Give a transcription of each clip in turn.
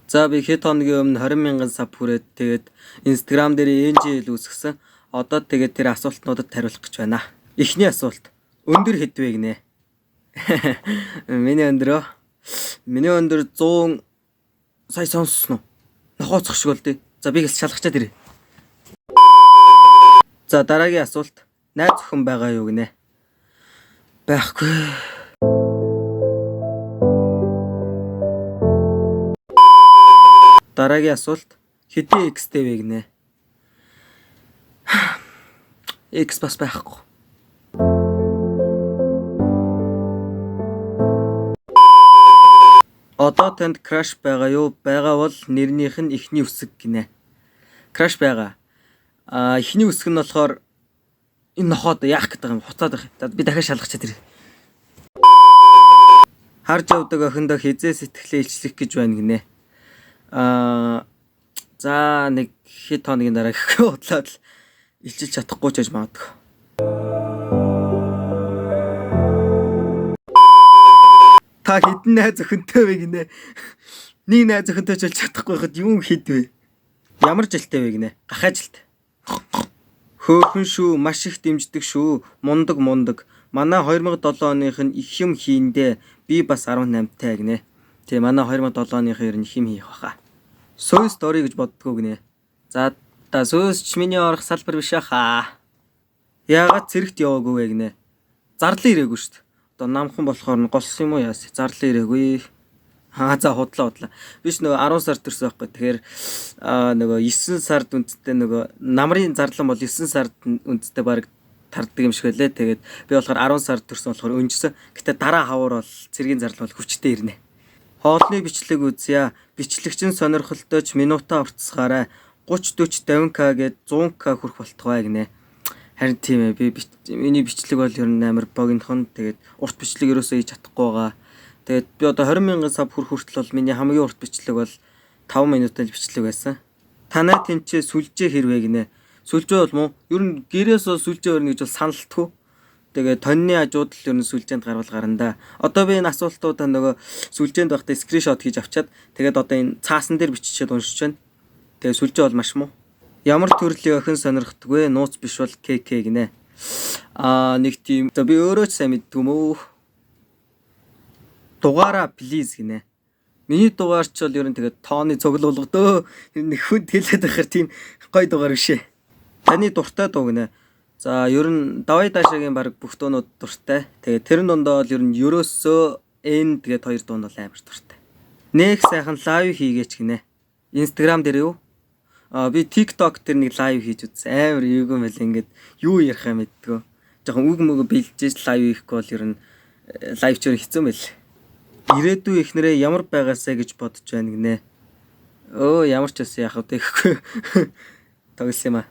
За би хэд хоногийн өмнө 20,000 саб хүрээд тэгээд Instagram дээр NGL үүсгэсэн. Одоо тэгээд тэр асуултнуудад хариулах гэж байна. Эхний асуулт. Өндөр хэд вэ гинэ? Миний өндөр 100 сая сонссон уу? Нохооцох шиг бол дээ. За би хэлж шалгачаад ирээ. За дараагийн асуулт. Найз охин байгаа юу гинэ? Байхгүй. Дараагийн асуулт. Хэдийн X-тэй вэ гинэ? X бас байхгүй. Одоо танд crush байгаа юу? Байгаа бол нэрнийх нь эхний үсэг гинэ. Crush байгаа. Эхний үсэг нь болохоор энэ нохоод яах гэдэг юм хуцаад байх. Би дахиад шалгачаад ирээ. Харж явдаг охиндоо хизээ сэтгэлээ илчлэх гэж байна гинэ. За нэг хэд хоногийн дараа гэхгүй бодлоод л илчилж чадахгүй ч гэж магадгүй. Та хэдэн найз охинтой вэ гинэ? Нэг найз охинтой ч болж чадахгүй хад юм хэд вэ? Ямар жилтэй вэ гинэ? Гахаа жилтэй. Хөөхөн шүү, маш их дэмждэг шүү. Мундаг. Манай 2007 оных нь их юм хийндээ би бас 18-тай гинэ. Тэгээ манай 2007 оных ер нь их юм хийх баха. Сой стори гэж боддгоо гинэ. За сөөсч миний орох салбар биш ахаа. Яагаад цэрэгт яваагүй вэ гинэ? Зарлан ирээгүй шүү дээ. Одоо намхан болохоор нь голсон юм уу яас? Зарлан ирээгүй. За худлаа. Биш нөгөө 10 сард төрсөн байхгүй. Тэгэхээр нөгөө 9 сард үндстэй нөгөө намрын зарлан бол 9 сард үндстэй баг тардаг юм шиг байлээ. Тэгээд би болохоор 10 сард төрсөн болохоор өнжсөн. Гэтэ дараа хавар бол цэргийн зарлал бол хүчтэй ирнэ. Хоолны бичлэг үзье. Бичлэгчин сонирхолтой ч минутаа уртсгаарай. 30 40 50k гээд 100k хүрэх болтугай гинэ. Харин тийм ээ. Миний бичлэг бол ер нь амар богинохон. Тэгээд урт бичлэг ерөөсөө хийж чадахгүй байгаа. Тэгээд би одоо 20,000 саб хүртэл бол миний хамгийн урт бичлэг бол 5 минутын бичлэг байсан. Танай тэнцээ сүлжээ хэрвээ гинэ. Сүлжээ бол муу. Ер нь гэрээс бол сүлжээ өрнө гэж бол саналтгүй. Тэгээд тонны ажууд л ер нь сүлжээнд гарвал гарна да. Одоо би энэ асуултуудаа нөгөө сүлжээнд байхдаа скриншот хийж авчаад тэгээд одоо энэ цаасан дээр биччихээд уншиж байна. Тэгээд сүлжээ бол маш муу. Ямар төрлийн охин сонирхдаг вэ? Нууц биш бол КК гинэ. Нэг тийм. Би өөрөө ч сайн мэддэг юм уу? Дугаараа please гинэ. Миний дугаар ч бол ер нь тэгээд тооны цуглуулгадөө нэг хүнд хэлээд байхаар тийм гоё дугаар бишээ. Таны дуртай дуу гинэ. За ер нь давай даашагийн баг бүх дуунууд дуртай. Тэгээд тэрэн дундаа бол ер нь ерөөсөө энэ тэгээд хоёр дуун бол амар дуртай. Нэг сайхан лайв хийгээч гинэ. Instagram дээр юу? Би TikTok дээр нэг лайв хийж үзсэн. Амар эвгүй мэл ингээд юу ярих юм мэддгөө. Жохон үг мөг бэлдэж лайв хийхгүй бол ер нь лайв ч хэцүү мэл. Ирээдүй ихнэрээ ямар байгаасаа гэж бодож байна гинэ. Ямар ч байсан яах вэ гэхгүй. Тоглосон юм аа.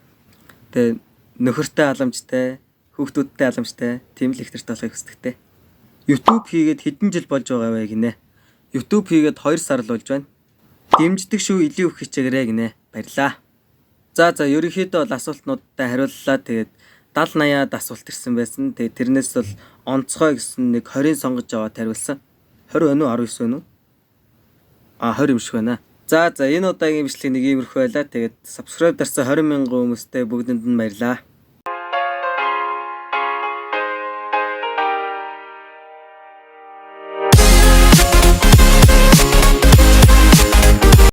Тэгээ нөхөртэй халамжтай, хүүхдүүдтэй халамжтай, тийм л ихнэртэй болохыг хүсдэгтэй. YouTube хийгээд хэдэн жил болж байгаа вэ гинэ. YouTube хийгээд 2 сар л болж байна. Дэмждэг шүү, илүү их хичээгээрэй гинэ. Баярлаа. За ерөнхийдөө бол асуултнуудтай хариуллаа. Тэгээд 70-80-аад асуулт ирсэн байсан. Тэгээд тэрнээс бол онцгой гэсэн нэг 20 сонгож аваад хариулсан. 20 байна уу 19 байна уу? 20 юм шиг байна. За энэ удаагийн бичлэг нэг иймэрхүү байлаа. Тэгээд subscribe дарсан 20,000 хүмүүстээ бүгдэнд нь баярлаа.